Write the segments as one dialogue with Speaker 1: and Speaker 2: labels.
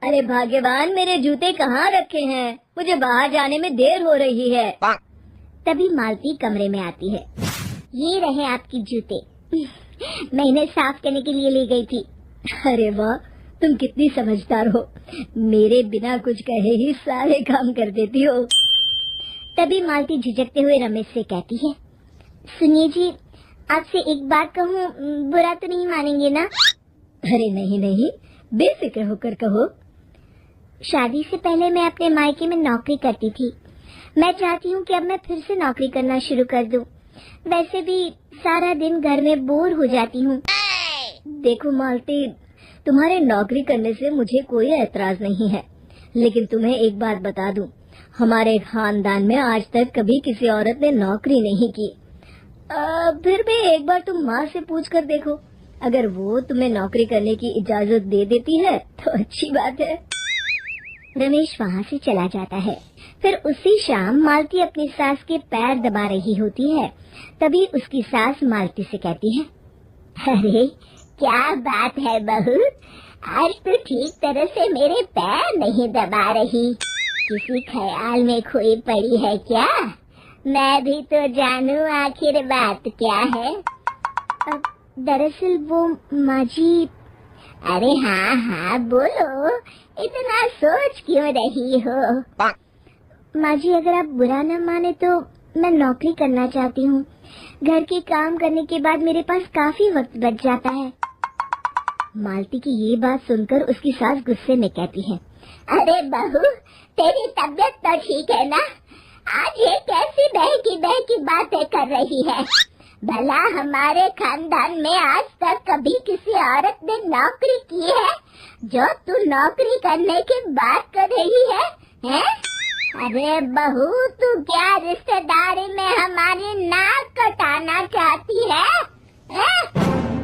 Speaker 1: अरे भाग्यवान, मेरे जूते कहाँ रखे हैं? मुझे बाहर जाने में देर हो रही है।
Speaker 2: तभी मालती कमरे में आती है। ये रहे आपके जूते। मैं इन्हें साफ करने के लिए ले गई थी।
Speaker 1: अरे वाह, तुम कितनी समझदार हो। मेरे बिना कुछ कहे ही सारे काम कर देती हो।
Speaker 2: तभी मालती झिझकते हुए रमेश से कहती है, सुनिए जी, आपसे एक बात कहूँ, बुरा तो नहीं मानेंगे ना?
Speaker 1: अरे नहीं नहीं, बेफिक्र होकर कहो।
Speaker 2: शादी से पहले मैं अपने मायके में नौकरी करती थी। मैं चाहती हूँ कि अब मैं फिर से नौकरी करना शुरू कर दूँ। वैसे भी सारा दिन घर में बोर हो जाती हूँ।
Speaker 1: देखो मालती, तुम्हारे नौकरी करने से मुझे कोई एतराज नहीं है, लेकिन तुम्हें एक बात बता दूं, हमारे खानदान में आज तक कभी किसी औरत ने नौकरी नहीं की। फिर भी एक बार तुम माँ से पूछ कर देखो, अगर वो तुम्हें नौकरी करने की इजाजत दे देती है तो अच्छी बात है।
Speaker 2: रमेश वहाँ से चला जाता है। फिर उसी शाम मालती अपनी सास के पैर दबा रही होती है। तभी उसकी सास मालती से कहती है, अरे क्या बात है बहू, आज तो ठीक तरह से मेरे पैर नहीं दबा रही। किसी ख्याल में खोई पड़ी है क्या? मैं भी तो जानूं आखिर बात क्या है। दरअसल वो माँ जी। अरे हाँ हाँ बोलो, इतना सोच क्यों रही हो? माँ जी, अगर आप बुरा न माने तो मैं नौकरी करना चाहती हूँ। घर के काम करने के बाद मेरे पास काफी वक्त बच जाता है। मालती की ये बात सुनकर उसकी सास गुस्से में कहती है, अरे बहू, तेरी तबीयत तो ठीक है ना? आज ये कैसी बहकी बातें कर रही है? भला हमारे खानदान में आज तक कभी किसी औरत ने नौकरी की है जो तू नौकरी करने की बात कर रही है, हैं? अरे बहू, तू क्या रिश्तेदारी में हमारी नाक कटाना चाहती है?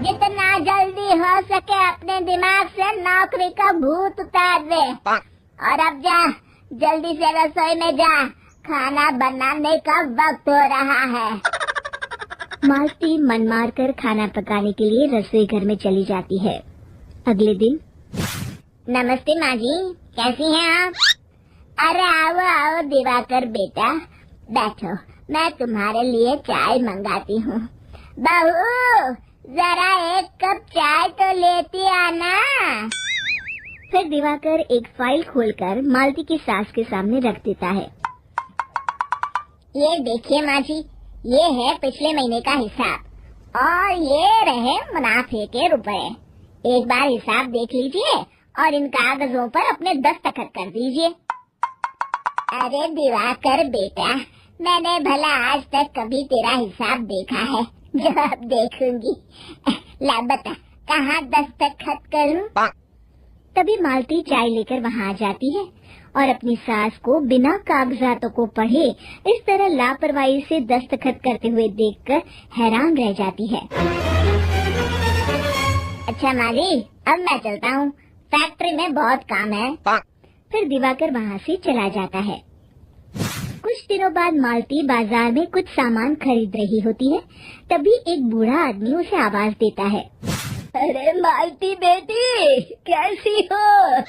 Speaker 2: जितना जल्दी हो सके अपने दिमाग से नौकरी का भूत उतार दे। और अब जा, जल्दी से रसोई में जा, खाना बनाने का वक्त हो रहा है। मालती मन मार कर खाना पकाने के लिए रसोई घर में चली जाती है। अगले दिन। नमस्ते माँ जी, कैसी हैं आप? अरे आओ आओ दिवाकर बेटा, बैठो, मैं तुम्हारे लिए चाय मंगाती हूँ। बहू, जरा एक कप चाय तो लेती आना। फिर दिवाकर एक फाइल खोलकर मालती की सास के सामने रख देता है। ये देखिए माँ जी, ये है पिछले महीने का हिसाब और ये रहे मुनाफे के रुपए। एक बार हिसाब देख लीजिए और इन कागजों पर अपने दस्तखत कर दीजिए। अरे दिवाकर बेटा, मैंने भला आज तक कभी तेरा हिसाब देखा है जो अब देखूंगी? ला बता, कहाँ दस्तखत करूं? तभी मालती चाय लेकर वहाँ आ जाती है और अपनी सास को बिना कागजातों को पढ़े इस तरह लापरवाही से दस्तखत करते हुए देखकर हैरान रह जाती है। अच्छा माली, अब मैं चलता हूँ, फैक्ट्री में बहुत काम है। फिर दिवाकर वहाँ से चला जाता है। कुछ दिनों बाद मालती बाजार में कुछ सामान खरीद रही होती है। तभी एक बूढ़ा आदमी उसे आवाज देता है,
Speaker 1: अरे मालती बेटी, कैसी हो?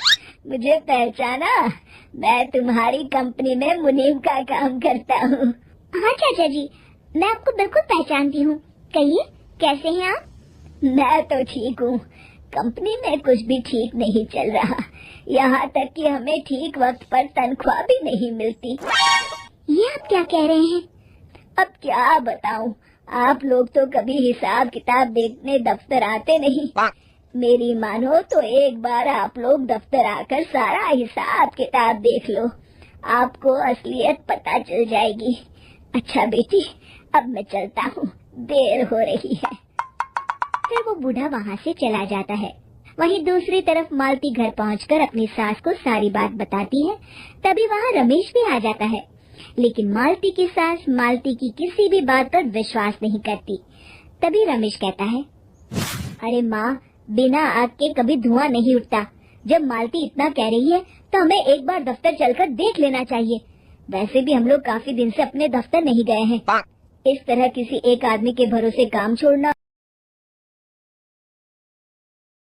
Speaker 1: मुझे पहचाना? मैं तुम्हारी कंपनी में मुनीम का काम करता हूँ।
Speaker 2: हाँ चाचा जी, मैं आपको बिल्कुल पहचानती हूँ। कहिए, कैसे हैं आप?
Speaker 1: मैं तो ठीक हूँ। कंपनी में कुछ भी ठीक नहीं चल रहा, यहाँ तक कि हमें ठीक वक्त पर तनख्वाह भी नहीं मिलती।
Speaker 2: ये आप क्या कह रहे हैं?
Speaker 1: अब क्या बताऊँ, आप लोग तो कभी हिसाब किताब देखने दफ्तर आते नहीं। मेरी मानो तो एक बार आप लोग दफ्तर आकर सारा हिसाब किताब देख लो, आपको असलियत पता चल जाएगी। अच्छा बेटी, अब मैं चलता हूँ, देर हो रही है।
Speaker 2: फिर वो बूढ़ा वहाँ से चला जाता है। वहीं दूसरी तरफ मालती घर पहुँचकर अपनी सास को सारी बात बताती है। तभी वहाँ रमेश भी आ जाता है, लेकिन मालती की सास मालती की किसी भी बात पर विश्वास नहीं करती। तभी रमेश कहता है, अरे माँ, बिना आग के कभी धुआं नहीं उठता। जब मालती इतना कह रही है तो हमें एक बार दफ्तर चलकर देख लेना चाहिए। वैसे भी हम लोग काफी दिन से अपने दफ्तर नहीं गए हैं। इस तरह किसी एक आदमी के भरोसे काम छोड़ना